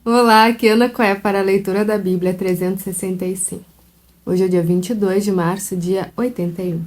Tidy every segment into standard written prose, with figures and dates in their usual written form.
Olá, aqui é Ana Coé para a leitura da Bíblia 365. Hoje é o dia 22 de março, dia 81.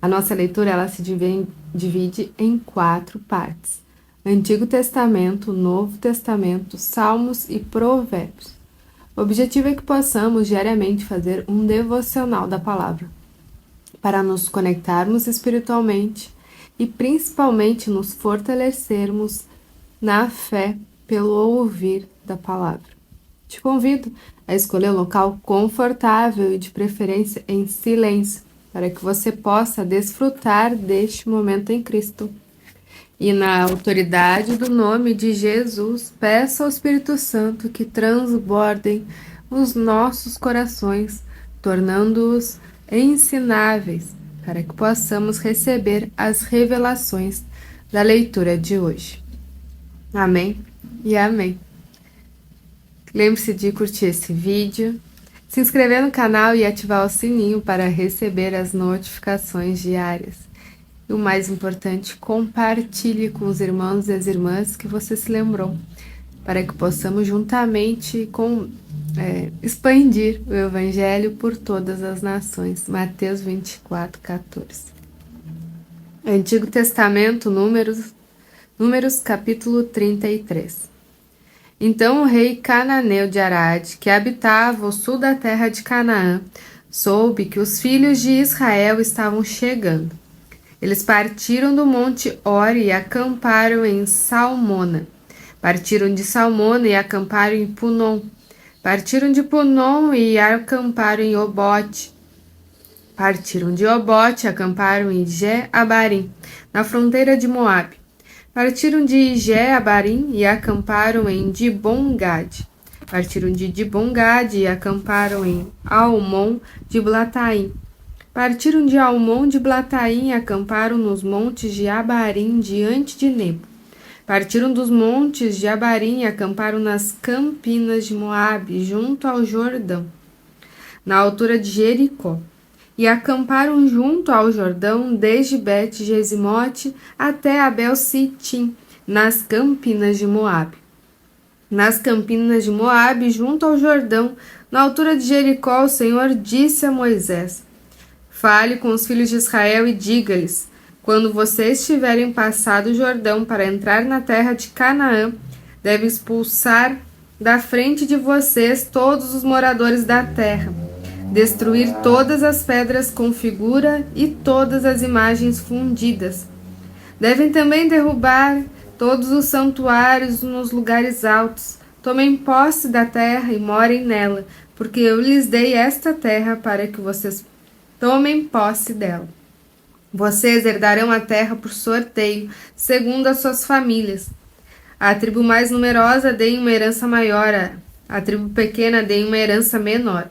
A nossa leitura ela se divide em 4 partes: Antigo Testamento, Novo Testamento, Salmos e Provérbios. O objetivo é que possamos diariamente fazer um devocional da palavra, para nos conectarmos espiritualmente e principalmente nos fortalecermos na fé pelo ouvir da palavra. Te convido a escolher um local confortável e de preferência em silêncio, para que você possa desfrutar deste momento em Cristo. E na autoridade do nome de Jesus, peço ao Espírito Santo que transbordem os nossos corações, tornando-os ensináveis, para que possamos receber as revelações da leitura de hoje. Amém e amém. Lembre-se de curtir esse vídeo, se inscrever no canal e ativar o sininho para receber as notificações diárias. E o mais importante, compartilhe com os irmãos e as irmãs que você se lembrou, para que possamos juntamente expandir o Evangelho por todas as nações. Mateus 24, 14. Antigo Testamento, Números capítulo 33. Então o rei cananeu de Arade, que habitava o sul da terra de Canaã, soube que os filhos de Israel estavam chegando. Eles partiram do monte Hor e acamparam em Salmona. Partiram de Salmona e acamparam em Punom. Partiram de Punom e acamparam em Obote. Partiram de Obote e acamparam em Jé-Abarim, na fronteira de Moabe. Partiram de Jé-Abarim e acamparam em Dibon-Gade. Partiram de Dibon-Gade e acamparam em Almon de Blataim. Partiram de Almon de Blataim e acamparam nos montes de Abarim, diante de Nebo. Partiram dos montes de Abarim e acamparam nas campinas de Moabe, junto ao Jordão, na altura de Jericó. E acamparam junto ao Jordão, desde Bet-Gesimote até Abel-Sitim, nas campinas de Moabe. Nas campinas de Moabe, junto ao Jordão, na altura de Jericó, o Senhor disse a Moisés: Fale com os filhos de Israel e diga-lhes: quando vocês tiverem passado o Jordão para entrar na terra de Canaã, devem expulsar da frente de vocês todos os moradores da terra, destruir todas as pedras com figura e todas as imagens fundidas. Devem também derrubar todos os santuários nos lugares altos. Tomem posse da terra e morem nela, porque eu lhes dei esta terra para que vocês tomem posse dela. Vocês herdarão a terra por sorteio, segundo as suas famílias. A tribo mais numerosa dê uma herança maior, a tribo pequena dê uma herança menor.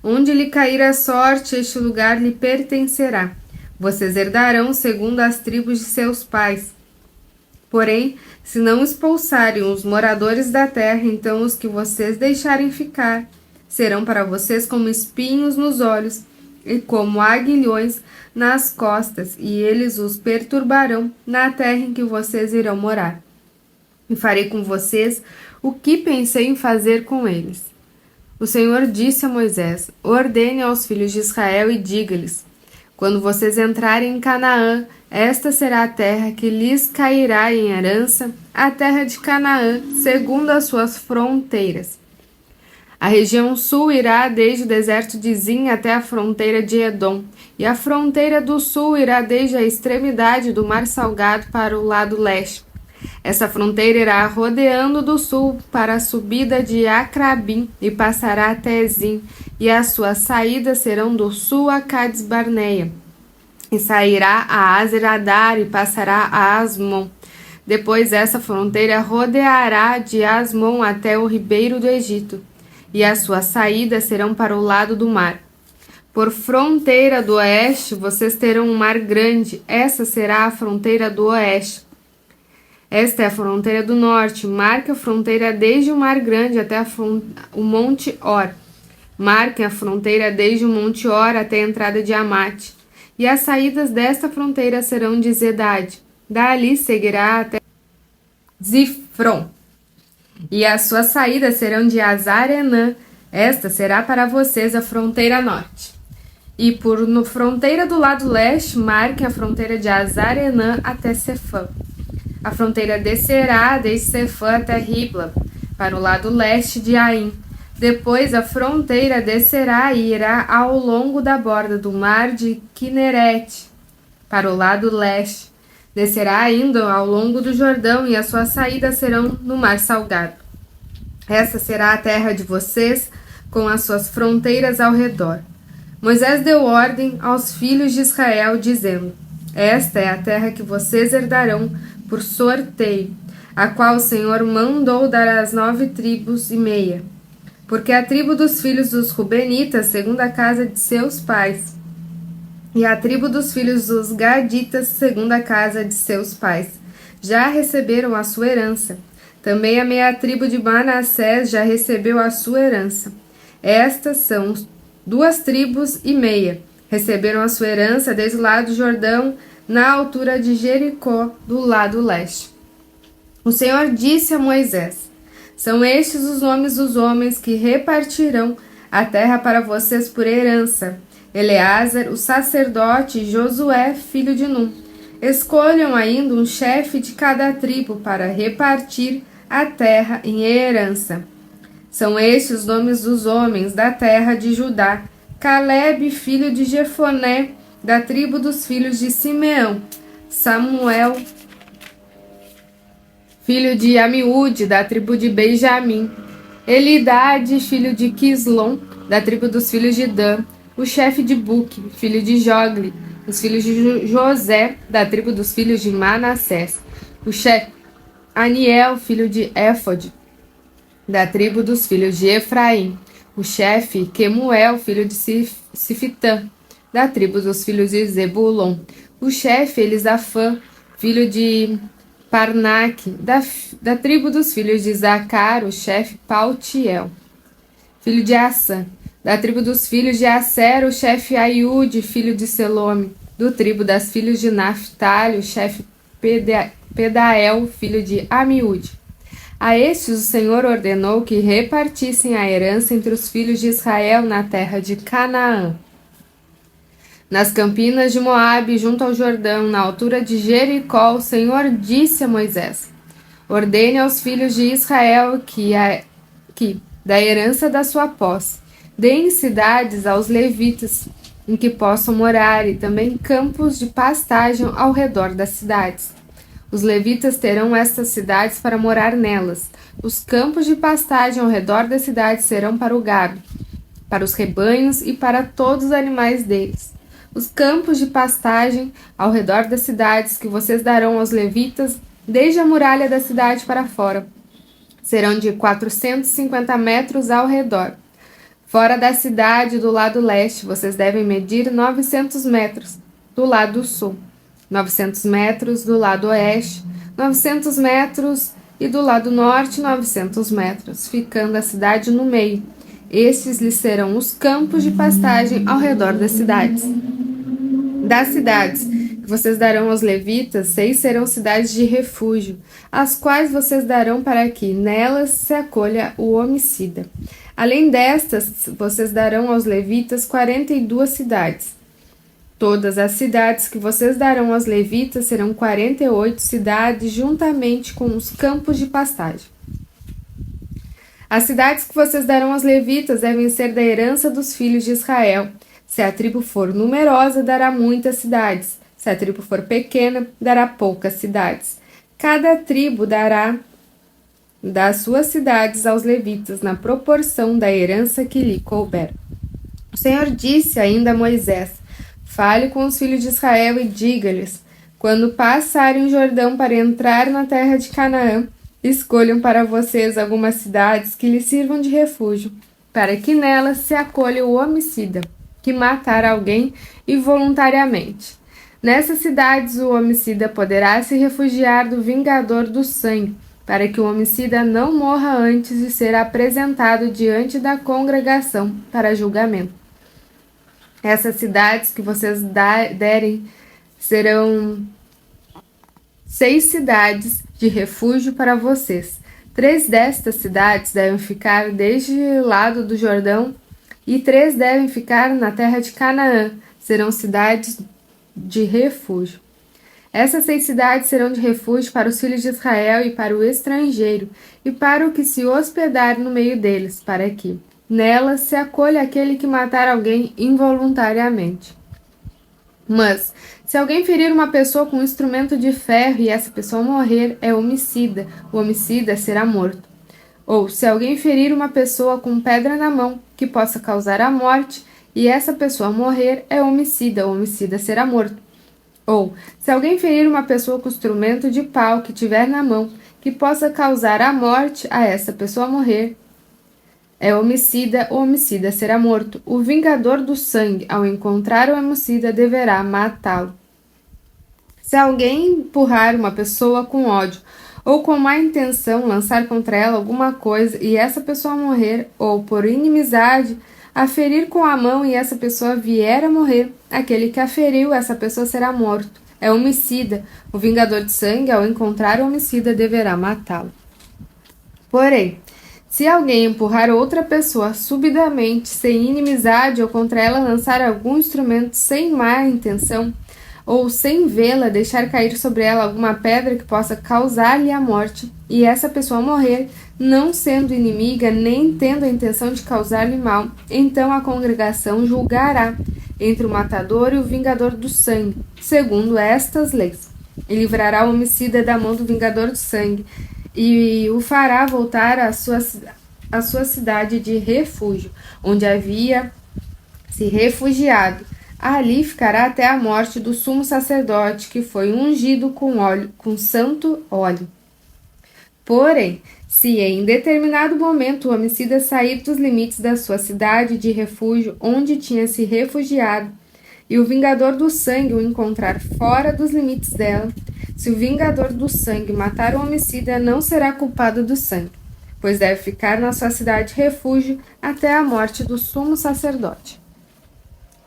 Onde lhe cair a sorte, este lugar lhe pertencerá. Vocês herdarão segundo as tribos de seus pais. Porém, se não expulsarem os moradores da terra, então os que vocês deixarem ficar serão para vocês como espinhos nos olhos e como aguilhões nas costas, e eles os perturbarão na terra em que vocês irão morar. E farei com vocês o que pensei em fazer com eles. O Senhor disse a Moisés: ordene aos filhos de Israel e diga-lhes: quando vocês entrarem em Canaã, esta será a terra que lhes cairá em herança, a terra de Canaã, segundo as suas fronteiras. A região sul irá desde o deserto de Zin até a fronteira de Edom, e a fronteira do sul irá desde a extremidade do Mar Salgado para o lado leste. Essa fronteira irá rodeando do sul para a subida de Acrabim e passará até Zin, e as suas saídas serão do sul a Cades Barneia, e sairá a Azer-Adar e passará a Asmon. Depois essa fronteira rodeará de Asmon até o ribeiro do Egito, e as suas saídas serão para o lado do mar. Por fronteira do oeste vocês terão um mar grande, essa será a fronteira do oeste. Esta é a fronteira do norte, marca a fronteira desde o Mar Grande até o Monte Hor. Marquem a fronteira desde o Monte Hor até a entrada de Amate. E as saídas desta fronteira serão de Zedade. Dali seguirá até Zifron. e as suas saídas serão de Hazar-Enã. Esta será para vocês a fronteira norte. E por no fronteira do lado leste, marquem a fronteira de Hazar-Enã até Sefã. A fronteira descerá desde Sefã até Ribla, para o lado leste de Aim. Depois a fronteira descerá e irá ao longo da borda do mar de Quinerete, para o lado leste. Descerá ainda ao longo do Jordão, e as suas saídas serão no mar salgado. Essa será a terra de vocês, com as suas fronteiras ao redor. Moisés deu ordem aos filhos de Israel, dizendo: Esta é a terra que vocês herdarão por sorteio, a qual o Senhor mandou dar às 9,5 tribos. Porque a tribo dos filhos dos Rubenitas, segundo a casa de seus pais, e a tribo dos filhos dos Gaditas, segundo a casa de seus pais, já receberam a sua herança. Também a meia tribo de Manassés já recebeu a sua herança. Estas são 2,5 tribos, receberam a sua herança desde o lado do Jordão, na altura de Jericó, do lado leste. O Senhor disse a Moisés: São estes os nomes dos homens que repartirão a terra para vocês por herança: Eleazar, o sacerdote, e Josué, filho de Num. Escolham ainda um chefe de cada tribo para repartir a terra em herança. São estes os nomes dos homens da terra de Judá: Calebe, filho de Jefoné, da tribo dos filhos de Simeão; Samuel, filho de Amiúde, da tribo de Benjamim; Elidade, filho de Quislom, da tribo dos filhos de Dan; o chefe de Buque, filho de Jogli; os filhos de José, da tribo dos filhos de Manassés; o chefe Aniel, filho de Éfode, da tribo dos filhos de Efraim; o chefe Quemuel, filho de Sifitã, da tribo dos filhos de Zebulon; o chefe Elisafã, filho de Parnaque, da tribo dos filhos de Zacar; o chefe Paltiel, filho de Assã, da tribo dos filhos de Asser; o chefe Aiude, filho de Selome, do tribo das filhos de Naphtali; o chefe Pedael, filho de Amiúde. A estes o Senhor ordenou que repartissem a herança entre os filhos de Israel na terra de Canaã, nas campinas de Moabe, junto ao Jordão, na altura de Jericó. O Senhor disse a Moisés: Ordene aos filhos de Israel que, da herança da sua posse, deem cidades aos levitas, em que possam morar, e também campos de pastagem ao redor das cidades. Os levitas terão estas cidades para morar nelas. Os campos de pastagem ao redor das cidades serão para o gado, para os rebanhos e para todos os animais deles. Os campos de pastagem ao redor das cidades que vocês darão aos levitas, desde a muralha da cidade para fora, serão de 450 metros ao redor. Fora da cidade, do lado leste, vocês devem medir 900 metros do lado sul, 900 metros do lado oeste, 900 metros e do lado norte 900 metros, ficando a cidade no meio. Estes lhes serão os campos de pastagem ao redor das cidades. Das cidades que vocês darão aos levitas, 6 serão cidades de refúgio, as quais vocês darão para que nelas se acolha o homicida. Além destas, vocês darão aos levitas 42 cidades. Todas as cidades que vocês darão aos levitas serão 48 cidades, juntamente com os campos de pastagem. As cidades que vocês darão aos levitas devem ser da herança dos filhos de Israel. Se a tribo for numerosa, dará muitas cidades. Se a tribo for pequena, dará poucas cidades. Cada tribo dará das suas cidades aos levitas, na proporção da herança que lhe couber. O Senhor disse ainda a Moisés: Fale com os filhos de Israel e diga-lhes: Quando passarem o Jordão para entrar na terra de Canaã, escolham para vocês algumas cidades que lhes sirvam de refúgio, para que nelas se acolha o homicida que matar alguém involuntariamente. Nessas cidades o homicida poderá se refugiar do vingador do sangue, para que o homicida não morra antes de ser apresentado diante da congregação para julgamento. Essas cidades que vocês derem serão 6 cidades de refúgio para vocês, 3 destas cidades devem ficar deste lado do Jordão, e 3 devem ficar na terra de Canaã. Serão cidades de refúgio. Essas 6 cidades serão de refúgio para os filhos de Israel e para o estrangeiro, e para o que se hospedar no meio deles, para que nelas se acolha aquele que matar alguém involuntariamente. Mas, se alguém ferir uma pessoa com um instrumento de ferro e essa pessoa morrer, é homicida. O homicida será morto. Ou, se alguém ferir uma pessoa com pedra na mão, que possa causar a morte, e essa pessoa morrer, é homicida. O homicida será morto. Ou, se alguém ferir uma pessoa com instrumento de pau que tiver na mão, que possa causar a morte, a essa pessoa morrer, é homicida, o homicida será morto. O vingador do sangue, ao encontrar o homicida, deverá matá-lo. Se alguém empurrar uma pessoa com ódio ou com má intenção lançar contra ela alguma coisa e essa pessoa morrer, ou por inimizade a ferir com a mão e essa pessoa vier a morrer, aquele que a feriu, essa pessoa será morto. É homicida. O vingador de sangue, ao encontrar o homicida, deverá matá-lo. Porém, se alguém empurrar outra pessoa subitamente, sem inimizade, ou contra ela lançar algum instrumento sem má intenção, ou sem vê-la deixar cair sobre ela alguma pedra que possa causar-lhe a morte, e essa pessoa morrer, não sendo inimiga, nem tendo a intenção de causar-lhe mal, então a congregação julgará entre o matador e o vingador do sangue, segundo estas leis, e livrará o homicida da mão do vingador do sangue, e o fará voltar à sua cidade de refúgio, onde havia se refugiado. Ali ficará até a morte do sumo sacerdote, que foi ungido com santo óleo. Porém, se em determinado momento o homicida sair dos limites da sua cidade de refúgio, onde tinha se refugiado, e o vingador do sangue o encontrar fora dos limites dela, se o vingador do sangue matar o homicida, não será culpado do sangue, pois deve ficar na sua cidade de refúgio até a morte do sumo sacerdote.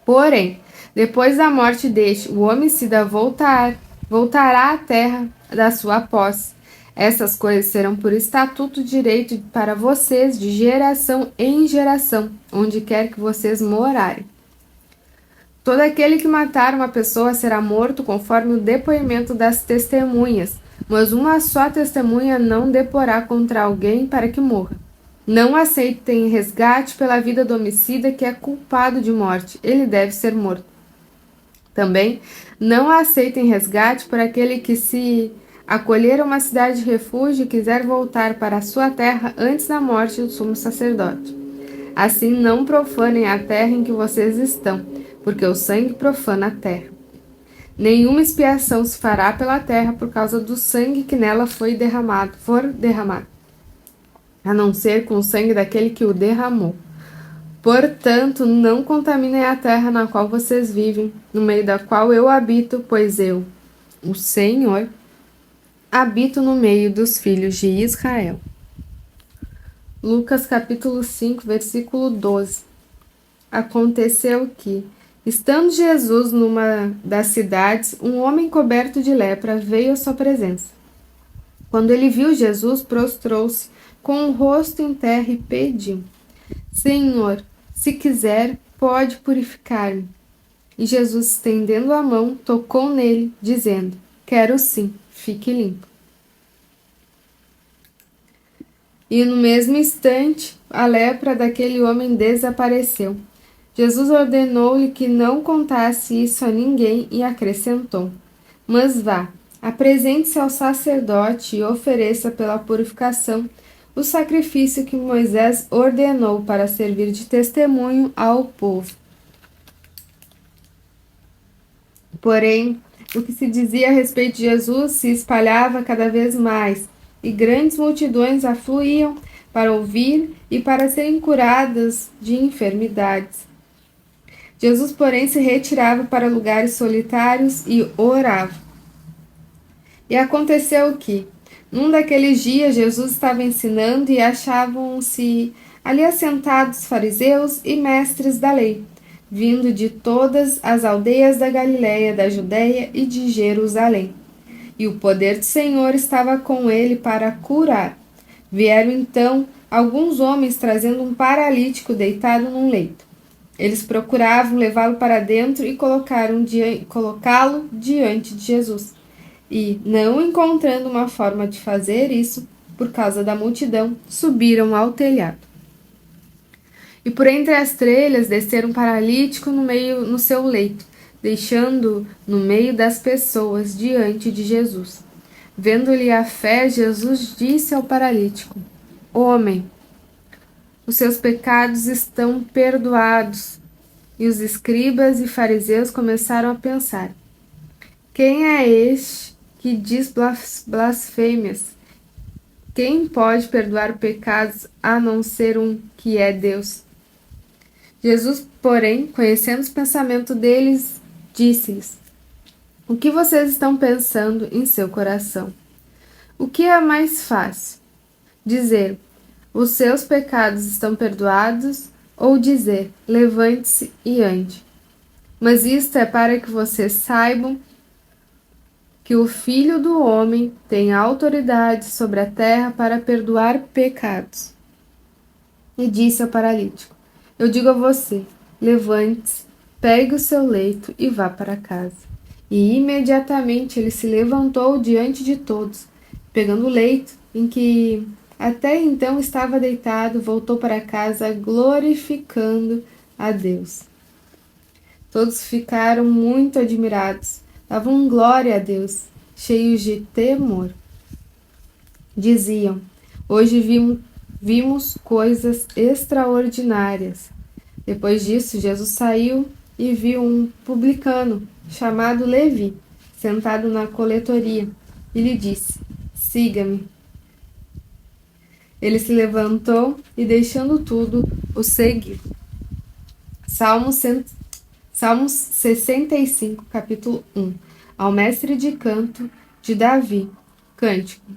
Porém, depois da morte deste, o homicida voltará à terra da sua posse. Essas coisas serão por estatuto de direito para vocês de geração em geração, onde quer que vocês morarem. Todo aquele que matar uma pessoa será morto conforme o depoimento das testemunhas, mas uma só testemunha não deporá contra alguém para que morra. Não aceitem resgate pela vida do homicida que é culpado de morte, ele deve ser morto. Também não aceitem resgate por aquele que se acolher a uma cidade de refúgio e quiser voltar para a sua terra antes da morte do sumo sacerdote. Assim não profanem a terra em que vocês estão, porque o sangue profana a terra. Nenhuma expiação se fará pela terra por causa do sangue que nela for derramado, a não ser com o sangue daquele que o derramou. Portanto, não contaminem a terra na qual vocês vivem, no meio da qual eu habito, pois eu, o Senhor, habito no meio dos filhos de Israel. Lucas capítulo 5, versículo 12. Aconteceu que, estando Jesus numa das cidades, um homem coberto de lepra veio à sua presença. Quando ele viu Jesus, prostrou-se com o rosto em terra e pediu: Senhor, se quiser, pode purificar-me. E Jesus, estendendo a mão, tocou nele, dizendo: Quero sim, fique limpo. E no mesmo instante, a lepra daquele homem desapareceu. Jesus ordenou-lhe que não contasse isso a ninguém e acrescentou: Mas vá, apresente-se ao sacerdote e ofereça pela purificação o sacrifício que Moisés ordenou para servir de testemunho ao povo. Porém, o que se dizia a respeito de Jesus se espalhava cada vez mais, e grandes multidões afluíam para ouvir e para serem curadas de enfermidades. Jesus, porém, se retirava para lugares solitários e orava. E aconteceu que, num daqueles dias, Jesus estava ensinando e achavam-se ali assentados fariseus e mestres da lei, vindo de todas as aldeias da Galiléia, da Judéia e de Jerusalém. E o poder do Senhor estava com ele para curar. Vieram então alguns homens trazendo um paralítico deitado num leito. Eles procuravam levá-lo para dentro e colocá-lo diante de Jesus. E, não encontrando uma forma de fazer isso, por causa da multidão, subiram ao telhado. E por entre as telhas desceram um paralítico no seu leito, deixando-o no meio das pessoas diante de Jesus. Vendo-lhe a fé, Jesus disse ao paralítico: Homem, os seus pecados estão perdoados. E os escribas e fariseus começaram a pensar: quem é este que diz blasfêmias? Quem pode perdoar pecados a não ser um que é Deus? Jesus, porém, conhecendo os pensamentos deles, disse-lhes: O que vocês estão pensando em seu coração? O que é mais fácil? Dizer: os seus pecados estão perdoados, ou dizer: levante-se e ande? Mas isto é para que vocês saibam que o Filho do Homem tem autoridade sobre a terra para perdoar pecados. E disse ao paralítico: Eu digo a você, levante-se, pegue o seu leito e vá para casa. E imediatamente ele se levantou diante de todos, pegando o leito em que até então estava deitado, voltou para casa glorificando a Deus. Todos ficaram muito admirados, davam glória a Deus, cheios de temor. Diziam: Hoje vimos coisas extraordinárias. Depois disso, Jesus saiu e viu um publicano chamado Levi, sentado na coletoria, e lhe disse: Siga-me. Ele se levantou e, deixando tudo, o seguiu. Salmos 65, capítulo 1. Ao mestre de canto de Davi. Cântico.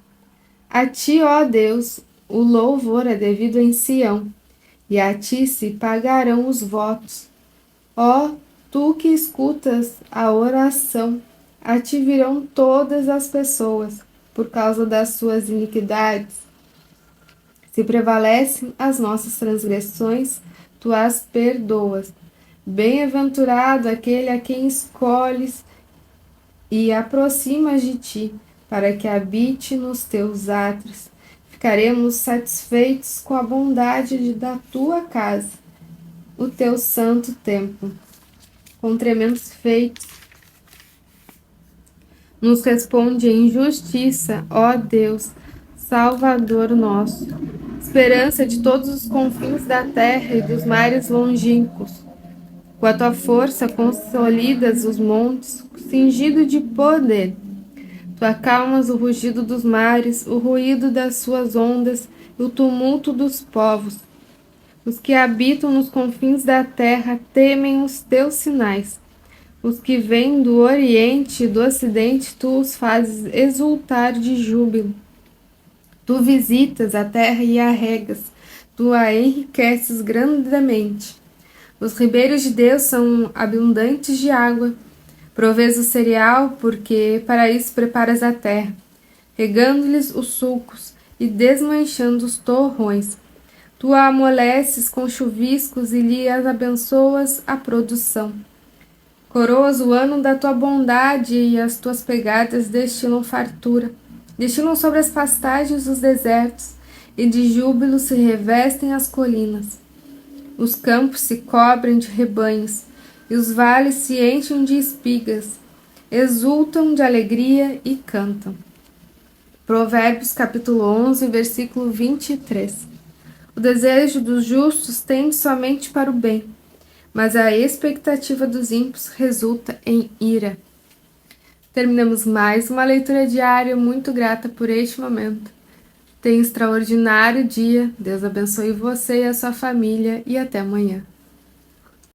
A ti, ó Deus, o louvor é devido em Sião, e a ti se pagarão os votos. Ó, tu que escutas a oração, a ti virão todas as pessoas, por causa das suas iniquidades. Se prevalecem as nossas transgressões, tu as perdoas. Bem-aventurado aquele a quem escolhes e aproximas de ti, para que habite nos teus átrios. Ficaremos satisfeitos com a bondade da tua casa, o teu santo templo. Com tremendos feitos, nos responde em justiça, ó Deus, Salvador nosso, esperança de todos os confins da terra e dos mares longínquos. Com a tua força consolidas os montes, cingido de poder. Tu acalmas o rugido dos mares, o ruído das suas ondas e o tumulto dos povos. Os que habitam nos confins da terra temem os teus sinais. Os que vêm do oriente e do ocidente, tu os fazes exultar de júbilo. Tu visitas a terra e a regas, tu a enriqueces grandemente. Os ribeiros de Deus são abundantes de água. Provês o cereal, porque para isso preparas a terra, regando-lhes os sulcos e desmanchando os torrões. Tu a amoleces com chuviscos e lhe abençoas a produção. Coroas o ano da tua bondade e as tuas pegadas destilam fartura. Destilam sobre as pastagens dos desertos e de júbilo se revestem as colinas. Os campos se cobrem de rebanhos e os vales se enchem de espigas. Exultam de alegria e cantam. Provérbios capítulo 11, versículo 23. O desejo dos justos tende somente para o bem, mas a expectativa dos ímpios resulta em ira. Terminamos mais uma leitura diária, muito grata por este momento. Tenha um extraordinário dia, Deus abençoe você e a sua família e até amanhã.